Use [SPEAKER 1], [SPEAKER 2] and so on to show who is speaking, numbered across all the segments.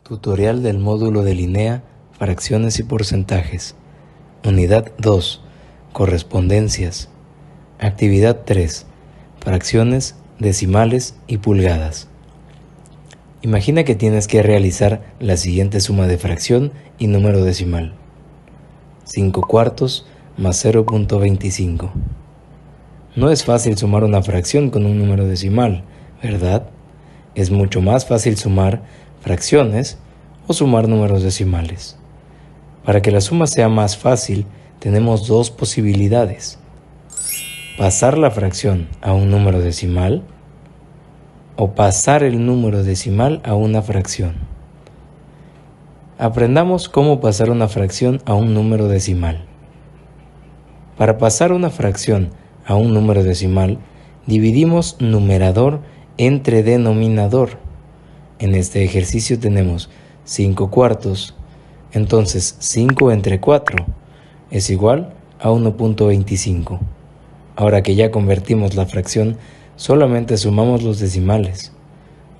[SPEAKER 1] Tutorial del módulo de Linea, fracciones y porcentajes. Unidad 2. Correspondencias. Actividad 3. Fracciones, decimales y pulgadas. Imagina que tienes que realizar la siguiente suma de fracción y número decimal. 5 cuartos más 0.25. No es fácil sumar una fracción con un número decimal, ¿verdad? Es mucho más fácil sumar fracciones o sumar números decimales. Para que la suma sea más fácil, tenemos dos posibilidades: pasar la fracción a un número decimal o pasar el número decimal a una fracción. Aprendamos cómo pasar una fracción a un número decimal. Para pasar una fracción a un número decimal, dividimos numerador entre denominador. En este ejercicio tenemos 5 cuartos, entonces 5 entre 4 es igual a 1.25. Ahora que ya convertimos la fracción, solamente sumamos los decimales.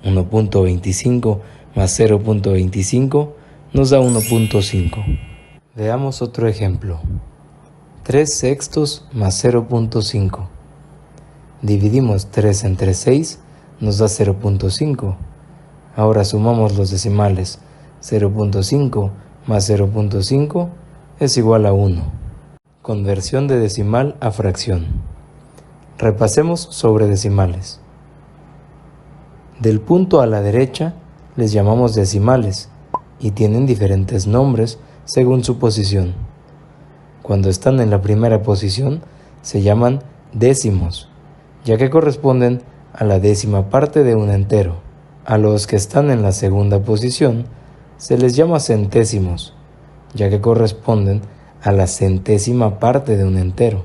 [SPEAKER 1] 1.25 más 0.25 nos da 1.5. Veamos otro ejemplo. 3 sextos más 0.5. Dividimos 3 entre 6, nos da 0.5. Ahora sumamos los decimales. 0.5 más 0.5 es igual a 1. Conversión de decimal a fracción. Repasemos sobre decimales. Del punto a la derecha les llamamos decimales y tienen diferentes nombres según su posición. Cuando están en la primera posición se llaman décimos, ya que corresponden a la décima parte de un entero. A los que están en la segunda posición se les llama centésimos, ya que corresponden a la centésima parte de un entero.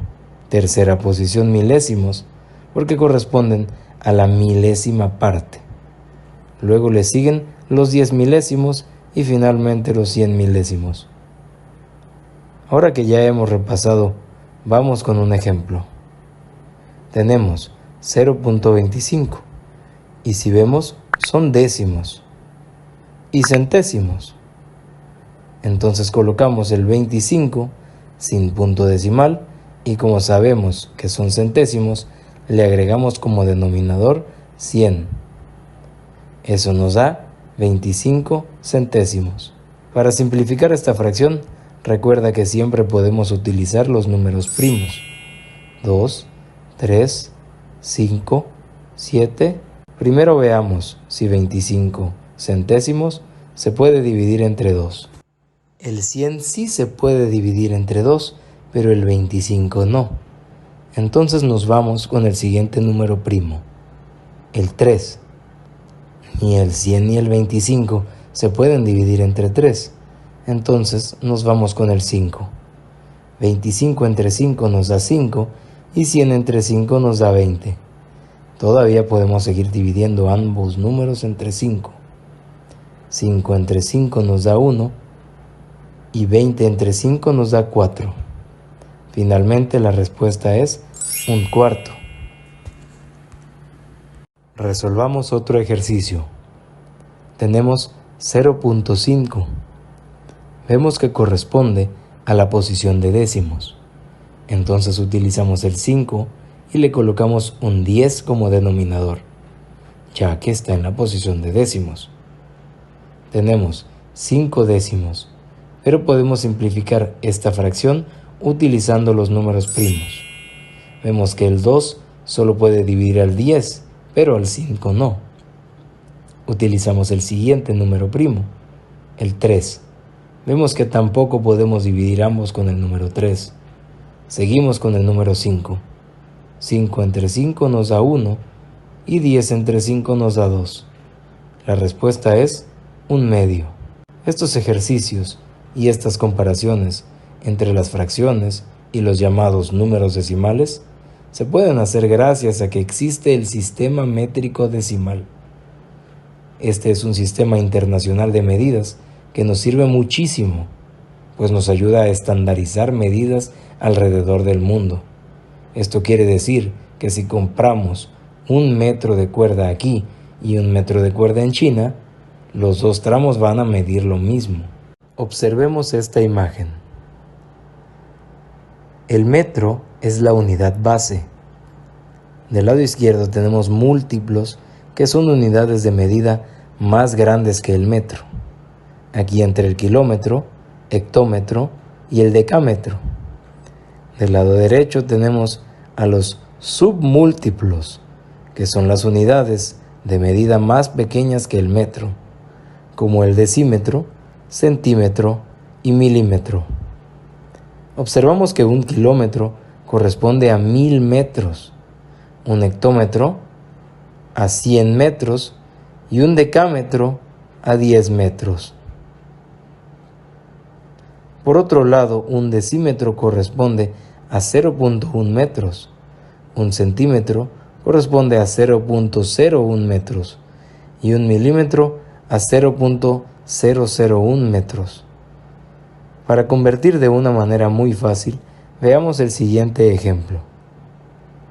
[SPEAKER 1] Tercera posición milésimos, porque corresponden a la milésima parte. Luego le siguen los 10 milésimos y finalmente los 100 milésimos. Ahora que ya hemos repasado, vamos con un ejemplo. Tenemos 0.25 y si vemos son décimos y centésimos. Entonces colocamos el 25 sin punto decimal y como sabemos que son centésimos, le agregamos como denominador 100. Eso nos da 25 centésimos. Para simplificar esta fracción, recuerda que siempre podemos utilizar los números primos. 2, 3, 5, 7. Primero veamos si 25 centésimos se puede dividir entre 2. El 100 sí se puede dividir entre 2, pero el 25 no. Entonces nos vamos con el siguiente número primo, el 3. Ni el 100 ni el 25 se pueden dividir entre 3. Entonces nos vamos con el 5. 25 entre 5 nos da 5 y 100 entre 5 nos da 20. Todavía podemos seguir dividiendo ambos números entre 5. 5 entre 5 nos da 1 y 20 entre 5 nos da 4. Finalmente la respuesta es 1/4. Resolvamos otro ejercicio. Tenemos 0.5. Vemos que corresponde a la posición de décimos. Entonces utilizamos el 5 y le colocamos un 10 como denominador, ya que está en la posición de décimos. Tenemos 5 décimos, pero podemos simplificar esta fracción utilizando los números primos. Vemos que el 2 solo puede dividir al 10, pero al 5 no. Utilizamos el siguiente número primo, el 3. Vemos que tampoco podemos dividir ambos con el número 3. Seguimos con el número 5. 5 entre 5 nos da 1 y 10 entre 5 nos da 2. La respuesta es 1/2. Estos ejercicios y estas comparaciones entre las fracciones y los llamados números decimales se pueden hacer gracias a que existe el sistema métrico decimal. Este es un sistema internacional de medidas que nos sirve muchísimo, pues nos ayuda a estandarizar medidas alrededor del mundo. Esto quiere decir que si compramos 1 metro de cuerda aquí y 1 metro de cuerda en China, Los dos tramos van a medir lo mismo. Observemos esta imagen. El metro es la unidad base. Del lado izquierdo tenemos múltiplos que son unidades de medida más grandes que el metro. Aquí entre el kilómetro, hectómetro y el decámetro. Del lado derecho tenemos a los submúltiplos, que son las unidades de medida más pequeñas que el metro, como el decímetro, centímetro y milímetro. Observamos que un kilómetro corresponde a 1000 metros, un hectómetro a 100 metros y un decámetro a 10 metros. Por otro lado, un decímetro corresponde a 0.1 metros, un centímetro corresponde a 0.01 metros y un milímetro a 0.001 metros. Para convertir de una manera muy fácil, veamos el siguiente ejemplo.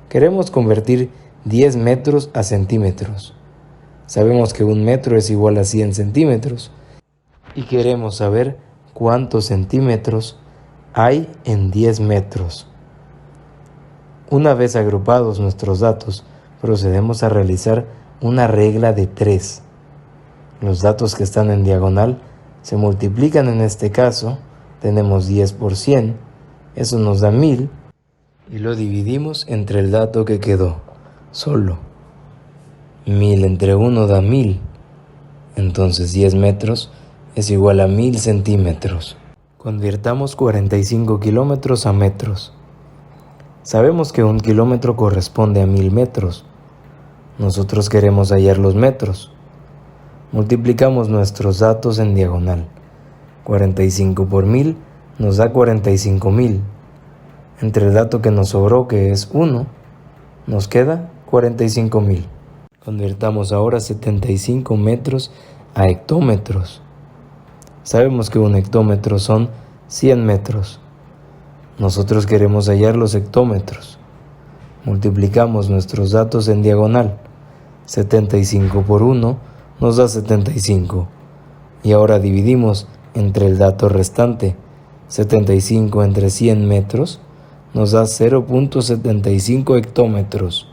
[SPEAKER 1] Queremos convertir 10 metros a centímetros. Sabemos que un metro es igual a 100 centímetros y queremos saber cuántos centímetros hay en 10 metros. Una vez agrupados nuestros datos, procedemos a realizar una regla de 3. Los datos que están en diagonal se multiplican. En este caso, tenemos 10 por 100, eso nos da 1000, y lo dividimos entre el dato que quedó, solo. 1000 entre 1 da 1000, entonces 10 metros es igual a 1000 centímetros. Convirtamos 45 kilómetros a metros. Sabemos que un kilómetro corresponde a 1000 metros. Nosotros queremos hallar los metros. Multiplicamos nuestros datos en diagonal. 45 por 1000 nos da 45.000. Entre el dato que nos sobró, que es 1, nos queda 45.000. Convirtamos ahora 75 metros a hectómetros. Sabemos que un hectómetro son 100 metros. Nosotros queremos hallar los hectómetros. Multiplicamos nuestros datos en diagonal. 75 por 1 nos da 75. Y ahora dividimos entre el dato restante. 75 entre 100 metros nos da 0.75 hectómetros.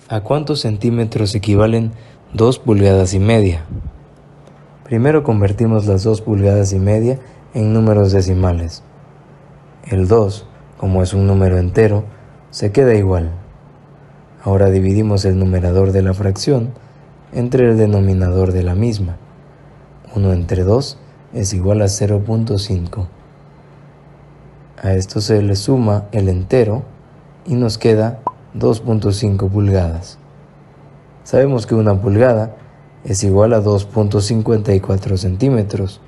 [SPEAKER 1] ¿A cuántos centímetros equivalen 2 pulgadas y media? Primero convertimos las 2 pulgadas y media en números decimales. El 2, como es un número entero, se queda igual. Ahora dividimos el numerador de la fracción entre el denominador de la misma. 1 entre 2 es igual a 0.5. A esto se le suma el entero y nos queda 2.5 pulgadas. Sabemos que una pulgada es igual a 2.54 centímetros.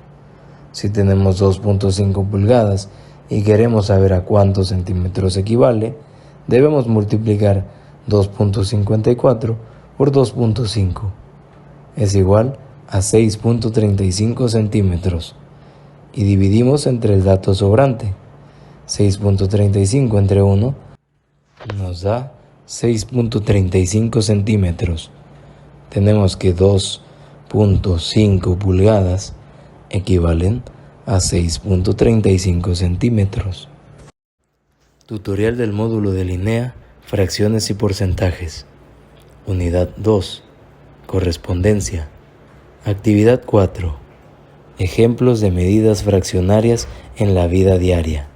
[SPEAKER 1] Si tenemos 2.5 pulgadas y queremos saber a cuántos centímetros equivale, debemos multiplicar 2.54 por 2.5. Es igual a 6.35 centímetros. Y dividimos entre el dato sobrante. 6.35 entre 1 nos da 6.35 centímetros. Tenemos que 2.5 pulgadas equivalen a 6.35 centímetros. Tutorial del módulo de Linea, fracciones y porcentajes. Unidad 2. Correspondencia. Actividad 4. Ejemplos de medidas fraccionarias en la vida diaria.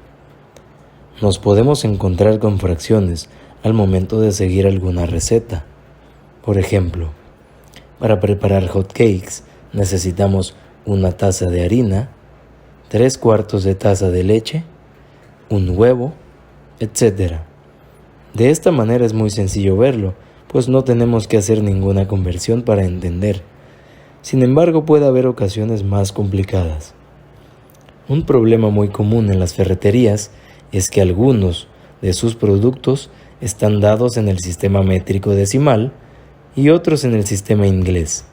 [SPEAKER 1] Nos podemos encontrar con fracciones al momento de seguir alguna receta. Por ejemplo, para preparar hot cakes necesitamos 1 taza de harina, 3/4 de taza de leche, un huevo, etc. De esta manera es muy sencillo verlo, pues no tenemos que hacer ninguna conversión para entender. Sin embargo, puede haber ocasiones más complicadas. Un problema muy común en las ferreterías es que algunos de sus productos están dados en el sistema métrico decimal y otros en el sistema inglés.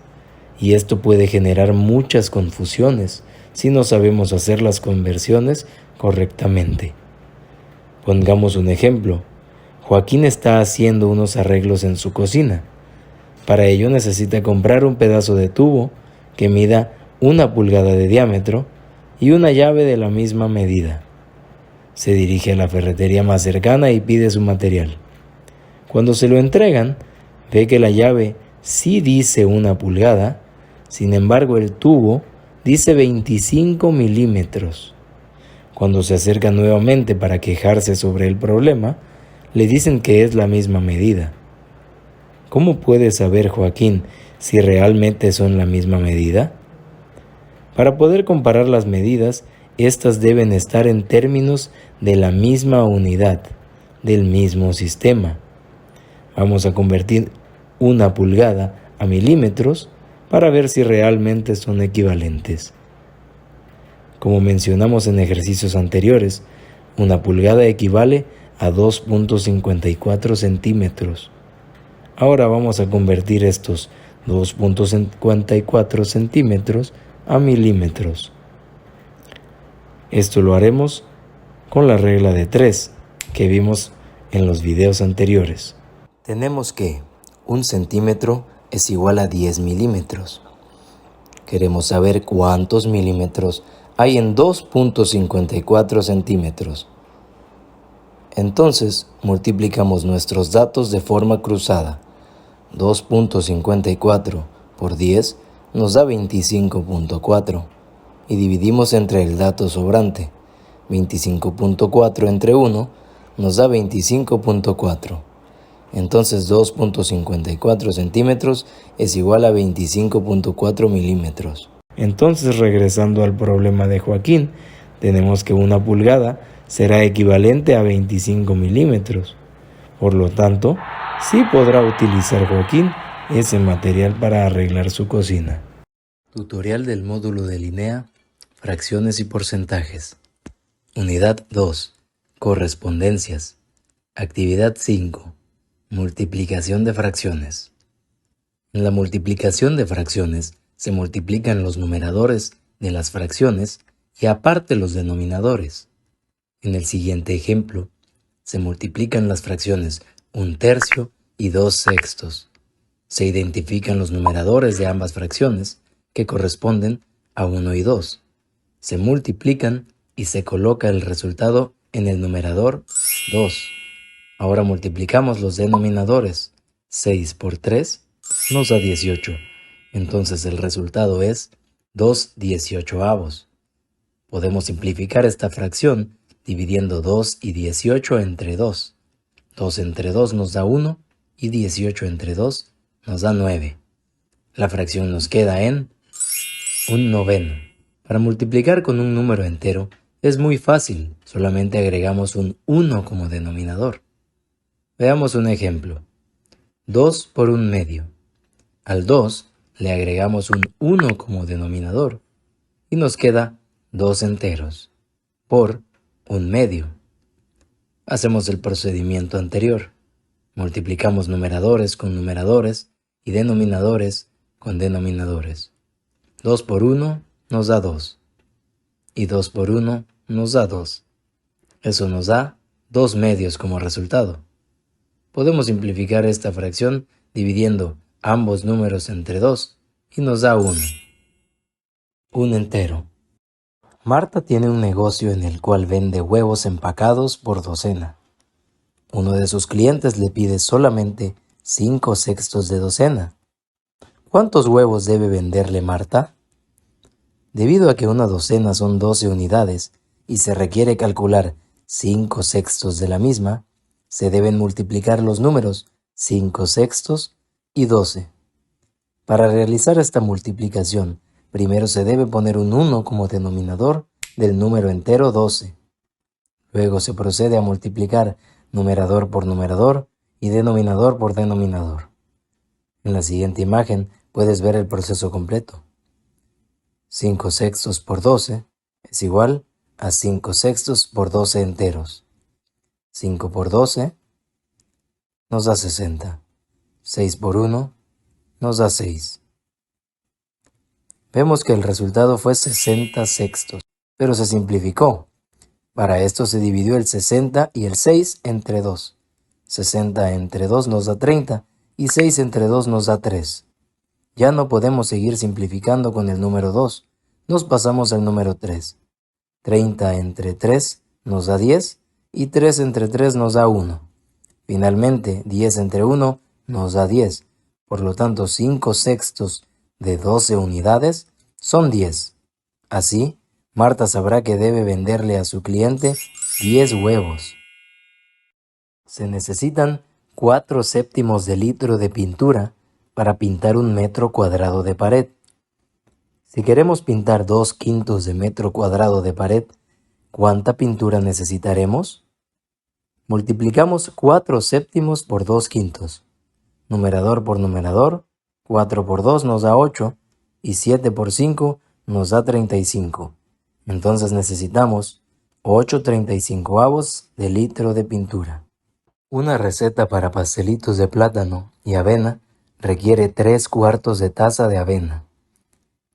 [SPEAKER 1] Y esto puede generar muchas confusiones si no sabemos hacer las conversiones correctamente. Pongamos un ejemplo. Joaquín está haciendo unos arreglos en su cocina. Para ello necesita comprar un pedazo de tubo que mida 1 pulgada de diámetro y una llave de la misma medida. Se dirige a la ferretería más cercana y pide su material. Cuando se lo entregan, ve que la llave sí dice 1 pulgada, sin embargo el tubo dice 25 milímetros. Cuando se acerca nuevamente para quejarse sobre el problema, le dicen que es la misma medida. ¿Cómo puede saber Joaquín si realmente son la misma medida? Para poder comparar las medidas, estas deben estar en términos de la misma unidad, del mismo sistema. Vamos a convertir 1 pulgada a milímetros para ver si realmente son equivalentes. Como mencionamos en ejercicios anteriores, 1 pulgada equivale a 2.54 centímetros. Ahora vamos a convertir estos 2.54 centímetros a milímetros. Esto lo haremos con la regla de 3 que vimos en los videos anteriores. Tenemos que 1 centímetro es igual a 10 milímetros. Queremos saber cuántos milímetros hay en 2.54 centímetros. Entonces, multiplicamos nuestros datos de forma cruzada. 2.54 por 10 nos da 25.4 y dividimos entre el dato sobrante. 25.4 entre 1 nos da 25.4. Entonces 2.54 centímetros es igual a 25.4 milímetros. Entonces, regresando al problema de Joaquín, tenemos que 1 pulgada será equivalente a 25 milímetros. Por lo tanto, sí podrá utilizar Joaquín ese material para arreglar su cocina. Tutorial del módulo de Linea, fracciones y porcentajes. Unidad 2. Correspondencias. Actividad 5. Multiplicación de fracciones. En la multiplicación de fracciones se multiplican los numeradores de las fracciones y aparte los denominadores. En el siguiente ejemplo, se multiplican las fracciones 1/3 y 2/6. Se identifican los numeradores de ambas fracciones, que corresponden a 1 y 2. Se multiplican y se coloca el resultado en el numerador 2. Ahora multiplicamos los denominadores. 6 por 3 nos da 18. Entonces el resultado es 2/18. Podemos simplificar esta fracción dividiendo 2 y 18 entre 2. 2 entre 2 nos da 1 y 18 entre 2 nos da 9. La fracción nos queda en 1/9. Para multiplicar con un número entero es muy fácil, solamente agregamos un 1 como denominador. Veamos un ejemplo. 2 por 1/2. Al 2 le agregamos un 1 como denominador y nos queda 2 enteros por 1/2. Hacemos el procedimiento anterior. Multiplicamos numeradores con numeradores y denominadores con denominadores. 2 por 1 nos da 2 y 2 por 1 nos da 2. Eso nos da 2/2 como resultado. Podemos simplificar esta fracción dividiendo ambos números entre 2 y nos da 1. Un entero. Marta tiene un negocio en el cual vende huevos empacados por docena. Uno de sus clientes le pide solamente 5/6 de docena. ¿Cuántos huevos debe venderle Marta? Debido a que una docena son 12 unidades y se requiere calcular 5/6 de la misma, se deben multiplicar los números 5/6 y 12. Para realizar esta multiplicación, primero se debe poner un 1 como denominador del número entero 12. Luego se procede a multiplicar numerador por numerador y denominador por denominador. En la siguiente imagen puedes ver el proceso completo. 5/6 por 12 es igual a 5/6 por 12 enteros. 5 por 12 nos da 60. 6 por 1 nos da 6. Vemos que el resultado fue 60/6, pero se simplificó. Para esto se dividió el 60 y el 6 entre 2. 60 entre 2 nos da 30 y 6 entre 2 nos da 3. Ya no podemos seguir simplificando con el número 2. Nos pasamos al número 3. 30 entre 3 nos da 10 y 3 entre 3 nos da 1. Finalmente, 10 entre 1 nos da 10. Por lo tanto, 5 sextos de 12 unidades son 10. Así, Marta sabrá que debe venderle a su cliente 10 huevos. Se necesitan 4 séptimos de litro de pintura para pintar 1 metro cuadrado de pared. Si queremos pintar 2 quintos de metro cuadrado de pared, ¿cuánta pintura necesitaremos? Multiplicamos 4 séptimos por 2 quintos. Numerador por numerador, 4 por 2 nos da 8 y 7 por 5 nos da 35. Entonces necesitamos 8/35 de litro de pintura. Una receta para pastelitos de plátano y avena requiere 3/4 de taza de avena.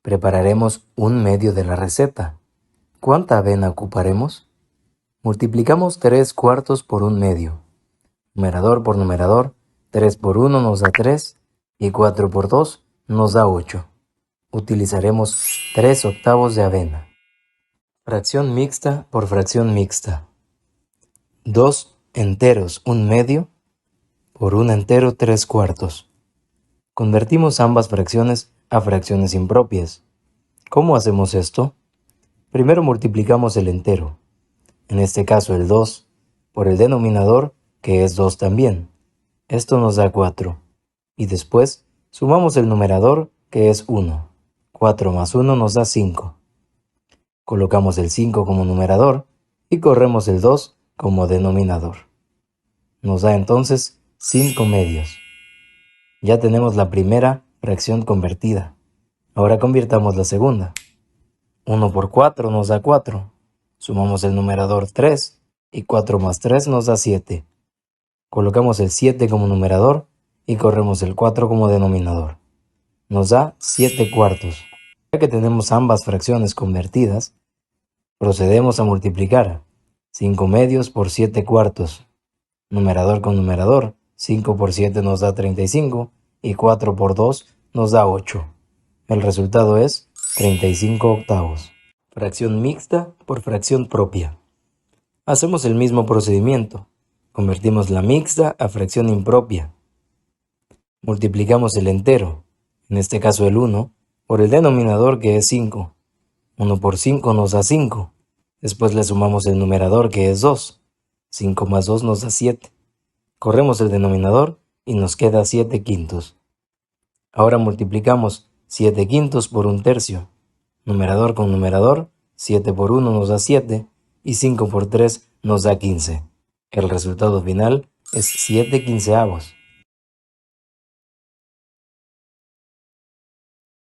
[SPEAKER 1] Prepararemos 1/2 de la receta. ¿Cuánta avena ocuparemos? Multiplicamos 3/4 por 1/2. Numerador por numerador, 3 por 1 nos da 3 y 4 por 2 nos da 8. Utilizaremos 3/8 de avena. Fracción mixta por fracción mixta. 2 enteros 1/2 por 1 entero 3/4. Convertimos ambas fracciones a fracciones impropias. ¿Cómo hacemos esto? Primero multiplicamos el entero, en este caso el 2, por el denominador, que es 2 también. Esto nos da 4. Y después sumamos el numerador, que es 1. 4 más 1 nos da 5. Colocamos el 5 como numerador y corremos el 2 como denominador. Nos da entonces 5/2. Ya tenemos la primera fracción convertida. Ahora convirtamos la segunda. 1 por 4 nos da 4. Sumamos el numerador 3 y 4 más 3 nos da 7. Colocamos el 7 como numerador y corremos el 4 como denominador. Nos da 7/4. Ya que tenemos ambas fracciones convertidas, procedemos a multiplicar 5/2 por 7/4. Numerador con numerador, 5 por 7 nos da 35 y 4 por 2 nos da 8. El resultado es 35/8. Fracción mixta por fracción propia. Hacemos el mismo procedimiento. Convertimos la mixta a fracción impropia. Multiplicamos el entero, en este caso el 1, por el denominador, que es 5. 1 por 5 nos da 5. Después le sumamos el numerador, que es 2. 5 más 2 nos da 7. Corremos el denominador y nos queda 7/5. Ahora multiplicamos 7/5 por 1/3. Numerador con numerador, 7 por 1 nos da 7 y 5 por 3 nos da 15. El resultado final es 7/15.